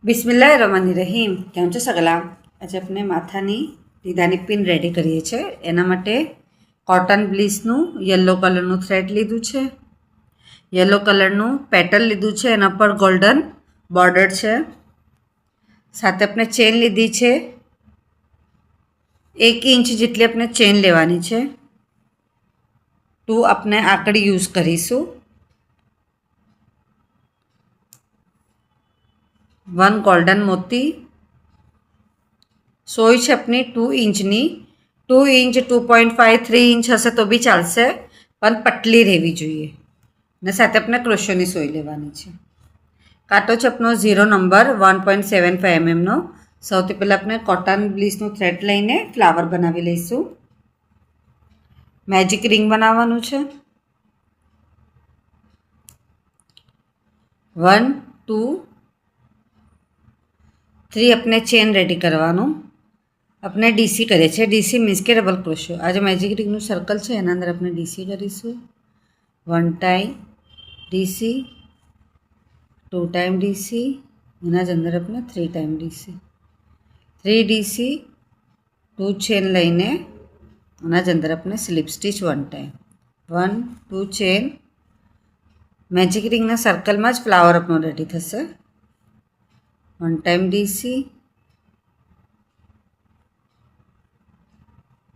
બિસ્મિલ્લાહિર્રહમાનિર્રહીમ. કેમ છો સગલા? આજે આપણે માથાની દીદાની પિન રેડી કરીએ છીએ. એના માટે કોટન બ્લીસનું યલો કલરનું થ્રેડ લીધું છે, યલો કલરનું પેટલ લીધું છે, એના પર ગોલ્ડન બોર્ડર છે. સાથે આપણે ચેન લીધી છે, 1 ઇંચ જેટલી આપણે ચેન લેવાની છે. 2 આપણે આંકડી યુઝ કરીશું. 1 ગોલ્ડન મોતી. સોય છે આપણી 2 ઇંચની. 2 ઇંચ 2.5 3 ઇંચ હશે તો બી ચાલશે, પણ પટલી રહેવી જોઈએ. અને સાથે આપણે ક્રોશોની સોય લેવાની છે. કાંટો છે આપણો 0 નંબર 1.75 mmનો. સૌથી પહેલાં આપણે કોટન બ્લીસનું થ્રેડ લઈને ફ્લાવર બનાવી લઈશું. મેજિક રિંગ બનાવવાનું છે. 1 2 3 આપણે ચેન રેડી કરવાનું. આપણે ડીસી કરીએ છીએ. ડીસી મીન્સ કે ડબલ ક્રોશો. આ જે મેજિક રિંગનું સર્કલ છે એના અંદર આપણે ડીસી કરીશું. 1 ટાઈમ ડીસી, 2 ટાઈમ ડીસી, એના જ અંદર આપણે 3 ટાઈમ ડીસી. 3 ડીસી, 2 ચેન લઈને એના જ અંદર આપણે slip stitch 1 time. 1 2 chain. Magic રિંગના સર્કલમાં જ ફ્લાવર આપણો રેડી થશે. 1 time DC,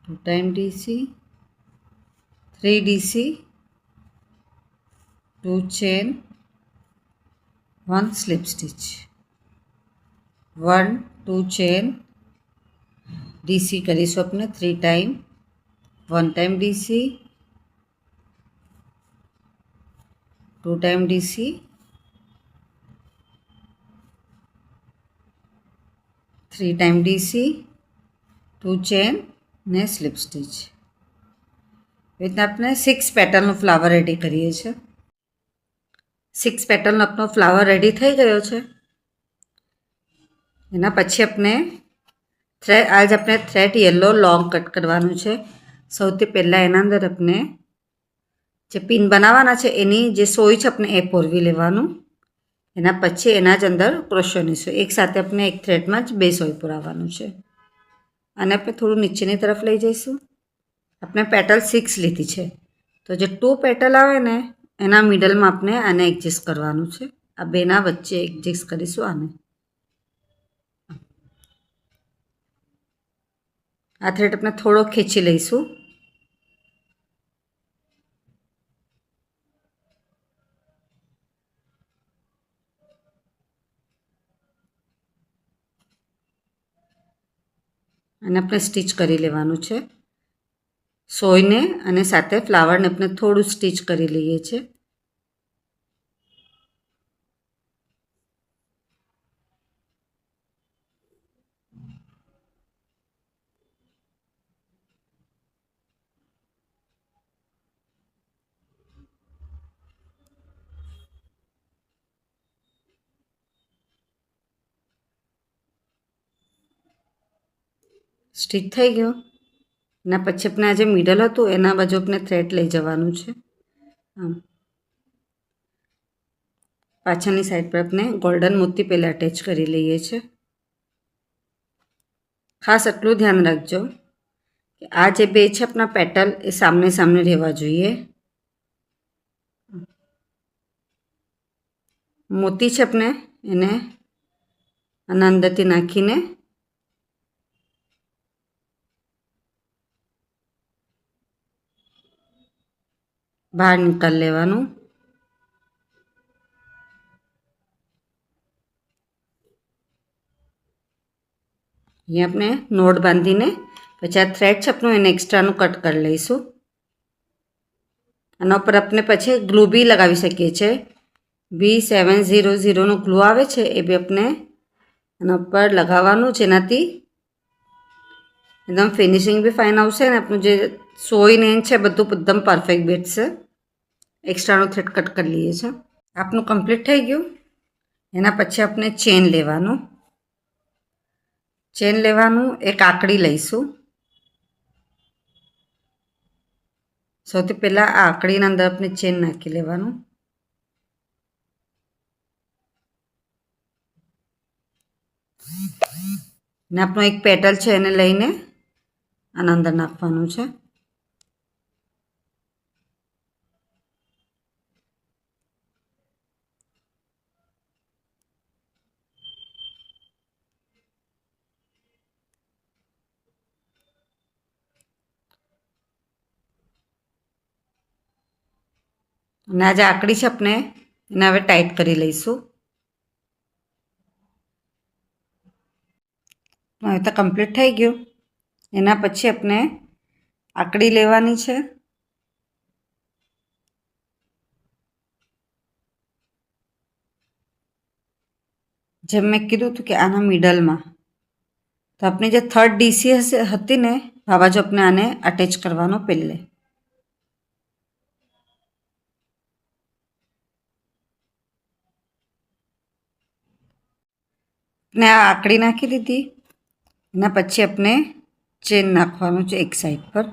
2 time DC, 3 DC, 2 chain, 1 slip stitch. 1 2 chain, DC કરીશું આપણે 3 time. 1 time DC, 2 time DC, 3 time DC, 2 chain ને સ્લીપ સ્ટીચ. એ રીતના આપણે 6 પેટલનો ફ્લાવર રેડી કરીએ છીએ. 6 પેટલનો આપણો ફ્લાવર રેડી થઈ ગયો છે. એના પછી આપણે થ્રેડ યલો લોંગ કટ કરવાનું છે. સૌથી પહેલાં એના અંદર આપણે જે પિન બનાવવાના છે એની જે સોય છે આપણે એ પોરવી લેવાનું. એના પછી એના જ અંદર ક્રોશોની સોય. એકસાથે આપણે એક થ્રેડમાં જ 2 સોય પુરાવવાનું છે. અને આપણે થોડું નીચેની તરફ લઈ જઈશું. આપણે પેટલ 6 લીધી છે, તો જે 2 પેટલ આવે ને એના મિડલમાં આપણે આને એડજસ્ટ કરવાનું છે. આ બેના વચ્ચે એડજસ્ટ કરીશું આને. આ થ્રેડ આપણે થોડો ખેંચી લઈશું. અને આપણે સ્ટીચ કરી લેવાનું છે. સોયને અને સાથે ફ્લાવરને આપણે થોડું સ્ટીચ કરી લઈએ છીએ. સ્ટીચ થઈ ગયો. એના પછી આપણે આ જે મિડલ હતું એના બાજુ આપણે થ્રેડ લઈ જવાનું છે. આમ પાછળની સાઈડ પર આપણે ગોલ્ડન મોતી પહેલાં અટેચ કરી લઈએ છીએ. ખાસ એટલું ધ્યાન રાખજો કે આ જે 2 છે આપણા પેટલ એ સામને સામને રહેવા જોઈએ. મોતી છે આપણે એને આના અંદરથી નાખીને બહાર નીકાળી લેવાનું. અહીંયા આપણે નોટ બાંધીને પછી આ થ્રેડ છે આપણું એને એક્સ્ટ્રાનું કટ કરી લઈશું. આના ઉપર આપણે પછી ગ્લુ બી લગાવી શકીએ છીએ. B700નો ગ્લુ આવે છે એ બી આપણે એના ઉપર લગાવવાનું, જેનાથી એકદમ ફિનિશિંગ બી ફાઇન આવશે અને આપણું જે સોય ને છે બધું એકદમ પરફેક્ટ બેઠશે. એક્સ્ટ્રાનો થ્રેડ કટ કરી લઈએ છીએ. આપણું કમ્પ્લીટ થઈ ગયું. એના પછી આપણે ચેન લેવાનું. એક આંકડી લઈશું. સૌથી પહેલાં આ આંકડીના અંદર આપણે ચેન નાખી લેવાનું. ને આપણું એક પેટલ છે એને લઈને આના અંદર નાખવાનું છે. અને આ જે આકડી છે આપણે એને હવે ટાઈટ કરી લઈશું. હવે તો કમ્પ્લીટ થઈ ગયું. એના પછી આપણે આકડી લેવાની છે. જેમ મેં કીધું હતું કે આના મિડલમાં તો આપણી જે થર્ડ ડીસી હતી ને ભાવાજો આપણે આને અટેચ કરવાનો પહેલે. ને આ આકડી નાખી દીધી. એના પછી આપણે ચેન નાખવાનું છે એક સાઈડ પર.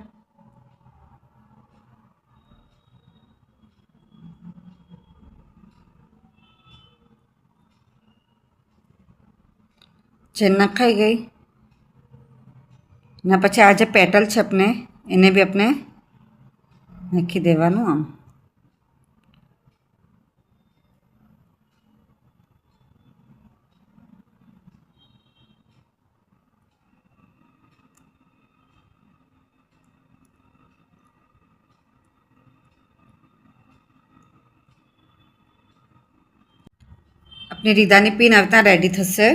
ચેન નખાઈ ગઈ. એના પછી આ જે પેટલ છે આપણે એને બી આપણે નાખી દેવાનું આમ. अपनी रिदानी पिन आवता रेडी थशे.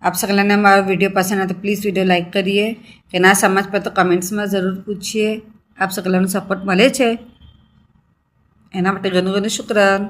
आप सगळ्यांना मारो विडियो पसंद आए तो प्लीज़ विडियो लाइक करिए कि ना समझ पर तो कमेंट्स में ज़रूर पूछिए. आप सगळ्यांनो सपोर्ट मळे छे एना माटे घणुं घणुं शुक्रान.